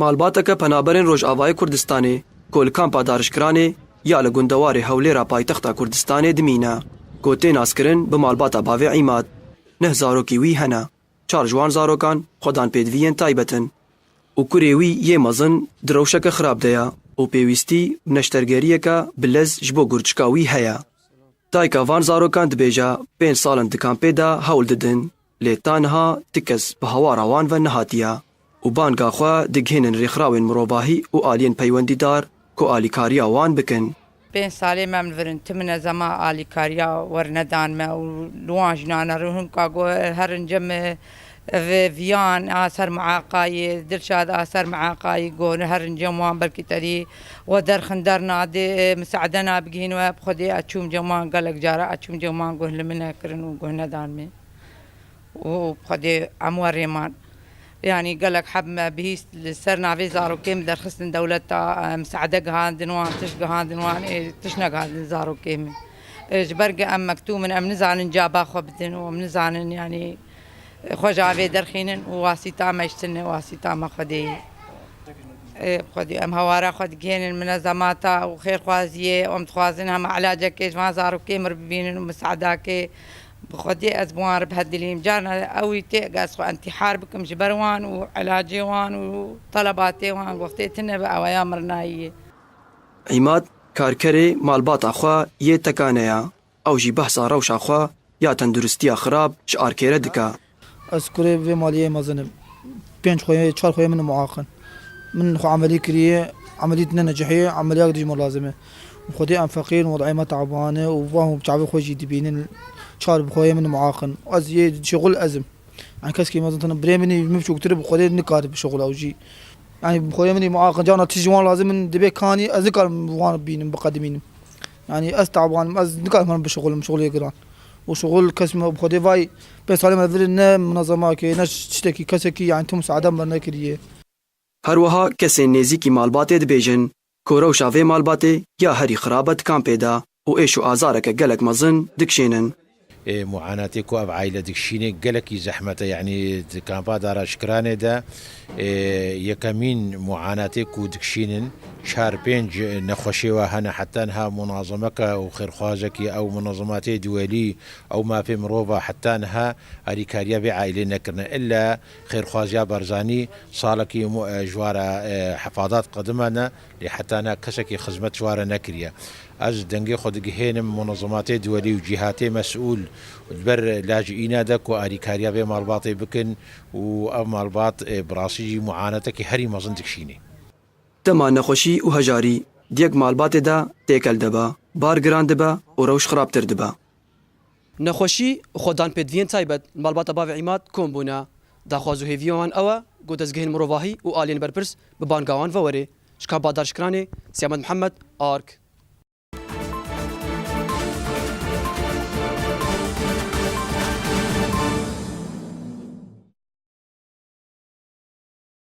مالباتەکە پەنابەرên Rojavayê Kurdistanê ku li kampa darişkiranê ya li gundewarê Hewlêra paytexta Kurdistanê dimîne. Gotê naskirin bi malbata bavê Îmad. Neh zarokî wî hene. 4 ji wan zarokan xwedan pêdiviyên taybetin. û kurê wî yê mezin di rewşeke xirab de ye û pêwîstî neştergeriyeke bi lez ji bo gurçika wî heye. Dayika van zarokan dibêje 5 salin di kampê de hewl didin lê tanha ti kes bi hewara wan ve nehatiye û banga xwe digihînin rêxrawên mirovahî û aliyên peywendîdar ku alîkariya wan bikin. 5 salê me min virin timine zema alîkariya wernedan me û li wan jinane rûhinka got herincê me viyan a ser miaqayê Dilşad a ser miaqayê got herincê wan belkî terî we derxindar nadê miseide nabigihîn we bi Xwedê eçûm cem wan gelek cara eçûm cem wan guh li min nekirin û guh nedan me û bi Xwedê em werêman. يعني قالك حب ما بهيس صرنا في زارو كيم درخصن دولتا مساعدة جهاندن وان تش جهاندن وان تشنا جهاندن زارو كيم جبرجة أم مكتوم من أم نزعن جابا خبدن وأم نزعن يعني خجع في درخينن وواسطة ما يشتن واسطة ما خدي خدي أم هوارا خد جين المنظمات وخير خوازية وأم تخوازنها مع علاجك كيش ما زارو كيم ربينن ومساعداك بخدي أزبوان بهدليم جارنا أوي تقاس انتحار بكم جبروان وعلاجيوان وطلباتيوان وقتيتنا بقى ويامرناية. عماد کارکرê malbata xwe yê tekaneye ew jî behsa rewşa xwe ya tenduristiya xirab ji arkêre dike. Ez kurê vê maliyê mezinim. 5 xwe 4 xwe min muaqin. Min xwe amelî kiriye amelît ne necihê ameliyat dijmir lazim e. Xwedê em feqîr û wedîma teabane û van çavê xwe jî dibînin. 4 بخويا من معاقن أزيد شغل أزم يعني كسكي مثلا بريمني مش كتير بخويا نكارب شغل أو شيء يعني بخويا مني معاقن جانا تجوان لازم من دبي كاني أذكر وان بينم بقدمين يعني أستعبان أز نكار من بشغل شغل يقران وشغل كسم بخويا فاي بس على ما ذرنا منظمة كي نش تشتكي كسكي يعني تم سعادة مرنا كريه. هروها کسین نزیکی مالباتê dibêjin ku rewşa vê malbatê ya herî xirabet kampê de û êş û azareke gelek mezin dikşênin. معاناتك واب عائلة دكشيني قالكي زحمة يعني كامبا دارا شكراني دا يكمين معاناتك ودكشينن شهر بينج نخوشي وهنا حتى انها منظمك وخير خوازك او منظمات دولي او ما في مروفا حتى انها اريكاريا بعائلة نكرنا الا خير خوازيا برزاني صالكي جوارا حفاظات قدمنا لحتى انا كسكي خدمة جوارا نكريا از دنگي خود جهنم منظمات دولي وجهات مسؤول البر لاجئين دك واريكاريا بمالباطي بكن ومالباط براسي معاناتك هري مزن دكشيني دما نخوشي و هجاري ديك مالباتê de têkel dibe bar giran dibe û rewş xirabtir dibe. Nexweşî û xwedan pêdiviyên taybet malbata bavê Îmad kom bûne. Daxwaz û hêviya wan ew e ku dezgehên mirovahî û aliyên berpirs bi banga wan ve were. Ji kampa darşkiranê Siyamet Mihemed, ARK.